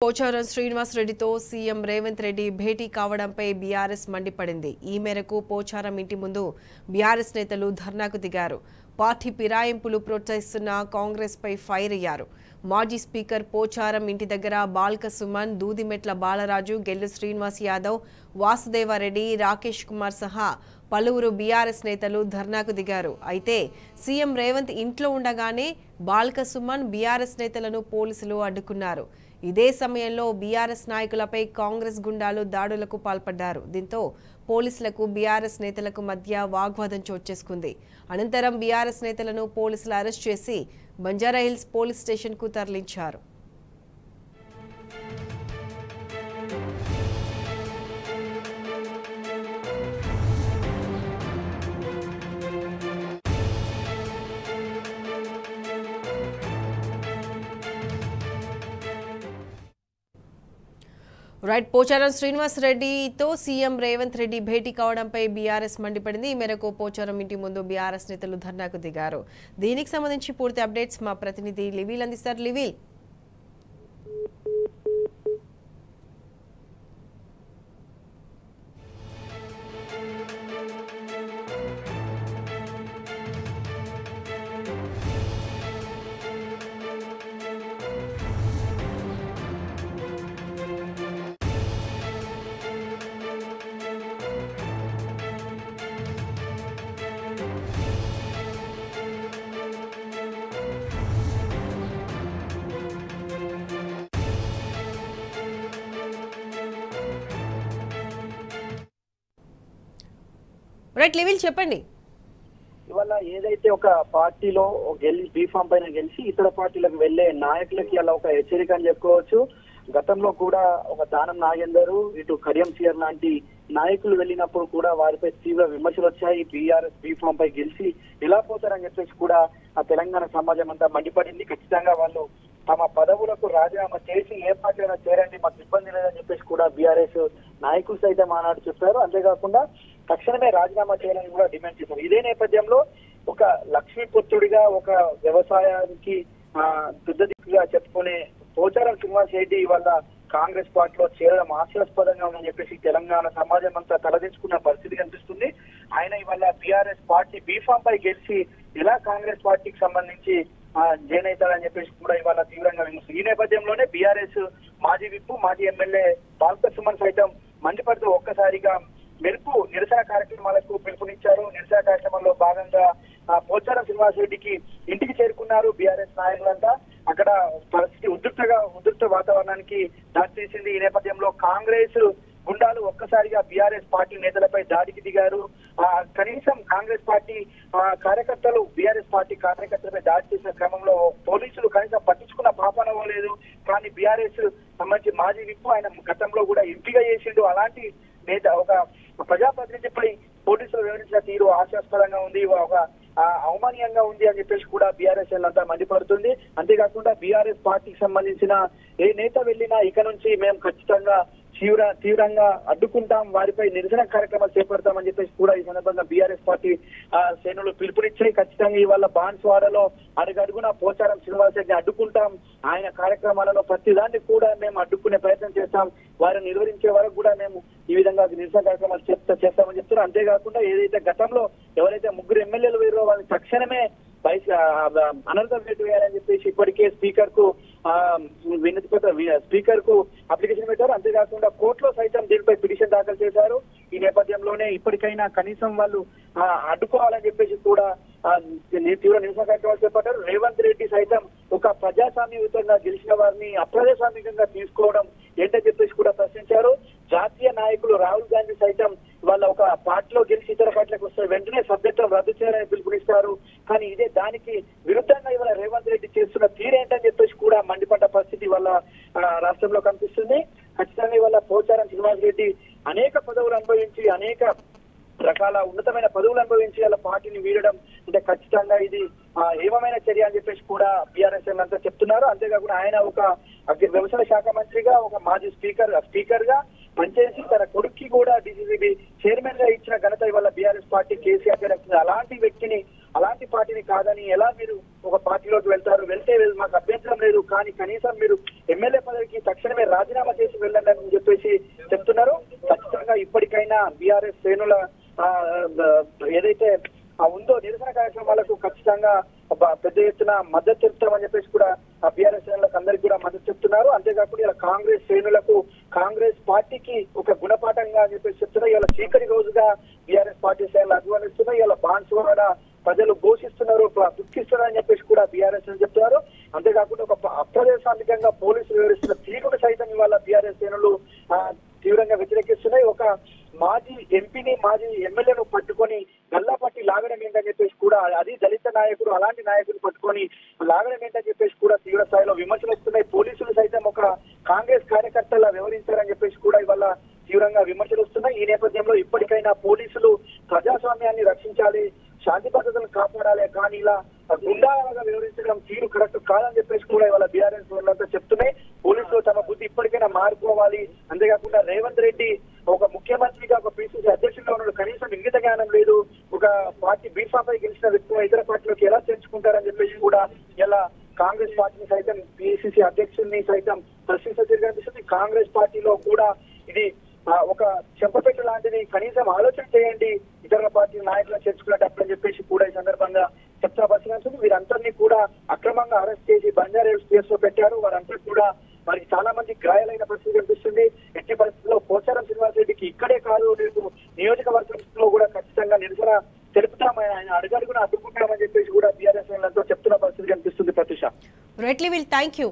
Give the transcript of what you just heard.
పోచారం శ్రీనివాస్ రెడ్డితో సీఎం రేవంత్ రెడ్డి భేటీ కావడంపై బీఆర్ఎస్ మండిపడింది. ఈ మేరకు పోచారం ఇంటి ముందు బీఆర్ఎస్ నేతలు ధర్నాకు దిగారు. పార్టీ ఫిరాయింపులు ప్రోత్సహిస్తున్న కాంగ్రెస్ పై ఫైర్ అయ్యారు. మాజీ స్పీకర్ పోచారం ఇంటి దగ్గర బాల్క సుమన్, దూదిమెట్ల బాలరాజు, గెల్లు శ్రీనివాస్ యాదవ్, వాసుదేవారెడ్డి, రాకేష్ కుమార్ సహా పలువురు బీఆర్ఎస్ నేతలు ధర్నాకు దిగారు. అయితే సీఎం రేవంత్ ఇంట్లో ఉండగానే బాల్క సుమన్, బీఆర్ఎస్ నేతలను పోలీసులు అడ్డుకున్నారు. ఇదే సమయంలో బీఆర్ఎస్ నాయకులపై కాంగ్రెస్ గుండాలు దాడులకు పాల్పడ్డారు. దీంతో పోలీసులకు బీఆర్ఎస్ నేతలకు మధ్య వాగ్వాదం చోటు చేసుకుంది. అనంతరం బీఆర్ఎస్ నేతలను పోలీసులు అరెస్ట్ చేసి బంజారాహిల్స్ పోలీస్ స్టేషన్కు తరలించారు. పోచారం శ్రీనివాస్ రెడ్డితో సీఎం రేవంత్ రెడ్డి భేటీ కావడంపై బీఆర్ఎస్ మండిపడింది. ఈ మేరకు పోచారం ఇంటి ముందు బీఆర్ఎస్ నేతలు ధర్నాకు దిగారు. దీనికి సంబంధించి పూర్తి అప్డేట్స్ మా ప్రతినిధి లివిల్ అందిస్తారు. లివిల్, లివిల్ చెప్పండి. ఇవాళ ఏదైతే ఒక పార్టీలో బీఫామ్ పైన గెలిచి ఇతర పార్టీలకు వెళ్లే నాయకులకి అలా ఒక హెచ్చరిక అని చెప్పుకోవచ్చు. గతంలో కూడా ఒక దానం నాగేందర్, ఇటు కడియం సీఆర్ లాంటి నాయకులు వెళ్ళినప్పుడు కూడా వారిపై తీవ్ర విమర్శలు వచ్చాయి. బీఆర్ఎస్ బీఫామ్ పై గెలిచి ఎలా పోతారని చెప్పేసి కూడా ఆ తెలంగాణ సమాజం అంతా మండిపడింది. ఖచ్చితంగా వాళ్ళు తమ పదవులకు రాజీనామా చేసి ఏ పార్టీ అయినా చేరండి, మాకు ఇబ్బంది లేదని చెప్పేసి కూడా బీఆర్ఎస్ నాయకులు సైతం ఆనాడు చెప్పారు. అంతేకాకుండా తక్షణమే రాజీనామా చేయాలని కూడా డిమాండ్ చేశారు. ఇదే నేపథ్యంలో ఒక లక్ష్మీపుత్రుడిగా, ఒక వ్యవసాయానికి పెద్ద దిక్కుగా చెప్పుకునే పోచారం శ్రీనివాస్ రెడ్డి వల్ల కాంగ్రెస్ పార్టీలో చేరడం హాస్యాస్పదంగా ఉందని చెప్పేసి తెలంగాణ సమాజం అంతా తలదించుకున్న పరిస్థితి కనిపిస్తుంది. ఆయన ఇవాళ బీఆర్ఎస్ పార్టీ బీఫామ్ పై గెలిచి ఎలా కాంగ్రెస్ పార్టీకి సంబంధించి జాయిన్ అవుతాడని చెప్పేసి కూడా ఇవాళ తీవ్రంగా విమర్శింది. ఈ నేపథ్యంలోనే బీఆర్ఎస్ మాజీ విప్పు, మాజీ ఎమ్మెల్యే బాల్క సుమన్ సైతం మండిపడుతూ ఒక్కసారిగా మెరుపు నిరసన కార్యక్రమాలకు పిలుపునిచ్చారు. నిరసన కార్యక్రమంలో భాగంగా పోచారం శ్రీనివాస్ రెడ్డికి ఇంటికి చేరుకున్నారు బీఆర్ఎస్ నాయకులంతా. అక్కడ పరిస్థితి ఉద్రిక్త వాతావరణానికి దారితీసింది. ఈ నేపథ్యంలో కాంగ్రెస్ గుండాలు ఒక్కసారిగా బీఆర్ఎస్ పార్టీ నేతలపై దాడికి దిగారు. కనీసం కాంగ్రెస్ పార్టీ కార్యకర్తలు బీఆర్ఎస్ పార్టీ కార్యకర్తలపై దాడి చేసిన క్రమంలో పోలీసులు కనీసం పట్టించుకున్న పాపన లేదు. కానీ బీఆర్ఎస్ సంబంధించి మాజీ విప్పు, ఆయన గతంలో కూడా ఎంపీగా చేసిండు. అలాంటి నేత ఒక ప్రజాప్రతినిధిపై పోలీసులు వివరించిన తీరు హాస్యాస్పదంగా ఉంది, ఒక అవమానీయంగా ఉంది అని చెప్పేసి కూడా బీఆర్ఎస్ అంతా మండిపడుతుంది. అంతేకాకుండా బీఆర్ఎస్ పార్టీకి సంబంధించిన ఏ నేత వెళ్ళినా ఇక నుంచి మేము ఖచ్చితంగా తీవ్రంగా అడ్డుకుంటాం, వారిపై నిరసన కార్యక్రమాలు చేపడతామని చెప్పేసి కూడా ఈ సందర్భంగా బీఆర్ఎస్ పార్టీ శ్రేణులు పిలుపునిచ్చాయి. ఖచ్చితంగా ఇవాళ బాన్స్వాడలో అడుగడుగున పోచారం శ్రీనివాస్ రెడ్డిని అడ్డుకుంటాం, ఆయన కార్యక్రమాలలో ప్రతిదాన్ని కూడా మేము అడ్డుకునే ప్రయత్నం చేస్తాం, వారిని నిర్వహించే వరకు కూడా మేము ఈ విధంగా నిరసన కార్యక్రమాలు చేస్తామని చెప్తున్నారు. అంతేకాకుండా ఏదైతే గతంలో ఎవరైతే ముగ్గురు ఎమ్మెల్యేలు వేరో వాళ్ళని తక్షణమే అనర్థం వేటు వేయాలని చెప్పేసి ఇప్పటికే స్పీకర్ కు అప్లికేషన్ పెట్టారు. అంతేకాకుండా కోర్టులో సైతం దీనిపై పిటిషన్ దాఖలు చేశారు. ఈ నేపథ్యంలోనే ఇప్పటికైనా కనీసం వాళ్ళు అడ్డుకోవాలని చెప్పేసి కూడా తీవ్ర నిరసన కార్యక్రమాలు చేపట్టారు. రేవంత్ రెడ్డి సైతం ఒక ప్రజాస్వామ్యయుతంగా గెలిచిన వారిని అప్రజాస్వామికంగా తీసుకోవడం ఏంటని చెప్పేసి కూడా ప్రశ్నించారు. జాతీయ నాయకులు రాహుల్ గాంధీ సైతం వాళ్ళ ఒక పార్టీలో గెలిచి ఇతర పార్టీలకు వస్తే వెంటనే సభ్యత్వం రద్దు చేయాలని పిలుపునిస్తారు. కానీ ఇదే దానికి విరుద్ధంగా ఇవాళ రేవంత్ రెడ్డి చేస్తున్న తీరేంటని చెప్పేసి కూడా మండిపడ్డ పరిస్థితి వల్ల రాష్ట్రంలో కనిపిస్తుంది. ఖచ్చితంగా ఇవాళ పోచారం శ్రీనివాస్ రెడ్డి అనేక పదవులు అనుభవించి, అనేక రకాల ఉన్నతమైన పదవులు అనుభవించి వాళ్ళ పార్టీని వీడడం అంటే ఖచ్చితంగా ఇది ఏమైన చర్య అని చెప్పేసి కూడా బీఆర్ఎస్ అంతా చెప్తున్నారు. అంతేకాకుండా ఆయన ఒక వ్యవసాయ శాఖ మంత్రిగా, ఒక మాజీ స్పీకర్ గా పనిచేసి తన కొడుక్కి కూడా డీసీసీబీ చైర్మన్ గా ఇచ్చిన ఘనత ఇవాళ బీఆర్ఎస్ పార్టీ కేసీఆర్ గారు. అలాంటి వ్యక్తిని, అలాంటి పార్టీని కాదని ఎలా మీరు ఒక పార్టీలోకి వెళ్తారు? వెళ్తే మాకు అభ్యంతరం లేదు, కానీ కనీసం మీరు ఎమ్మెల్యే పదవికి తక్షణమే రాజీనామా చేసి వెళ్ళండి అని చెప్పేసి చెప్తున్నారు. ఖచ్చితంగా ఇప్పటికైనా బీఆర్ఎస్ శ్రేణుల ఏదైతే ఉందో నిరసన కార్యక్రమాలకు ఖచ్చితంగా పెద్ద ఎత్తున మద్దతు చెప్తామని చెప్పేసి కూడా బీఆర్ఎస్ శ్రేణులకు అందరికీ కూడా మద్దతు చెప్తున్నారు. అంతేకాకుండా ఇలా కాంగ్రెస్ శ్రేణులకు కాంగ్రెస్ పార్టీకి ఒక గుణపాఠంగా అని చెప్పేసి చెప్తున్నారు. ఇలా చీకటి రోజుగా బీఆర్ఎస్ పార్టీ శ్రేణులు అభివర్ణిస్తున్నారు. ఇలా బాన్సువాడ ప్రజలు ఘోషిస్తున్నారు, దుఃఖిస్తున్నారని చెప్పేసి కూడా బీఆర్ఎస్ చెప్తున్నారు. అంతేకాకుండా ఒక అప్రజాస్వామికంగా పోలీసులు వివరిస్తున్న తీరును సైతం ఇవాళ బీఆర్ఎస్ శ్రేణులు తీవ్రంగా వ్యతిరేకిస్తున్నాయి. ఒక మాజీ ఎంపీని మాజీ ఎమ్మెల్యేను పట్టుకొని గల్లాపట్టి లాగడం ఏంటని చెప్పేసి కూడా, అది దళిత నాయకుడు అలాంటి నాయకులు పట్టుకొని లాగడం ఏంటని చెప్పేసి కూడా తీవ్ర స్థాయిలో విమర్శలు వస్తున్నాయి. పోలీసులు సైతం ఒక కాంగ్రెస్ కార్యకర్తలా వ్యవహరించారని చెప్పేసి కూడా ఇవాళ తీవ్రంగా విమర్శలు వస్తున్నాయి. ఈ నేపథ్యంలో ఇప్పటికైనా పోలీసులు ప్రజాస్వామ్యాన్ని రక్షించాలి, శాంతి భద్రతలను కాపాడాలి, కానీ ఇలా గుండాగా వివరించడం తీరు కరెక్ట్ కాదని చెప్పేసి కూడా ఇవాళ బీఆర్ఎస్ వాళ్ళంతా చెప్తున్నాయి. పోలీసులు తమ బుద్ధి ఇప్పటికైనా మారుకోవాలి. అంతేకాకుండా రేవంత్ రెడ్డి ఒక ముఖ్యమంత్రిగా ఒక పిసిసి అధ్యక్షుడిగా ఉన్నాడు, కనీసం ఇంగిత జ్ఞానం లేదు. ఒక పార్టీ బీఫాపై గెలిచిన వ్యక్తులు ఇతర పార్టీలోకి ఎలా చేర్చుకుంటారని చెప్పేసి కూడా ఇలా కాంగ్రెస్ పార్టీని సైతం పిసిసి అధ్యక్షుడిని సైతం ప్రశ్నించడం కనిపిస్తుంది. కాంగ్రెస్ పార్టీలో కూడా ఇది ఒక చెంపపెట్టు లాంటిది, కనీసం ఆలోచన చేయండి ఇతర పార్టీ నాయకులను చేర్చుకునేటప్పుడు అని చెప్పేసి కూడా ఈ సందర్భంగా చెప్తున్న పరిస్థితి. వీరందరినీ కూడా అక్రమంగా అరెస్ట్ చేసి బంజారాహిల్స్ కేసులో పెట్టారు. వారంతా కూడా వారికి చాలా మంది గాయాలైన పరిస్థితి కనిపిస్తుంది. ఎట్టి పరిస్థితుల్లో పోచారం శ్రీనివాస్ రెడ్డికి ఇక్కడే కాదు, రేపు నియోజకవర్గంలో కూడా ఖచ్చితంగా నిరసన తెలుపుతామని, ఆయన అడుగడుగున అడ్డుకుంటామని చెప్పేసి కూడా బీఆర్ఎస్ చెప్తున్న పరిస్థితి కనిపిస్తుంది. Pratyusha. Rightly will thank you.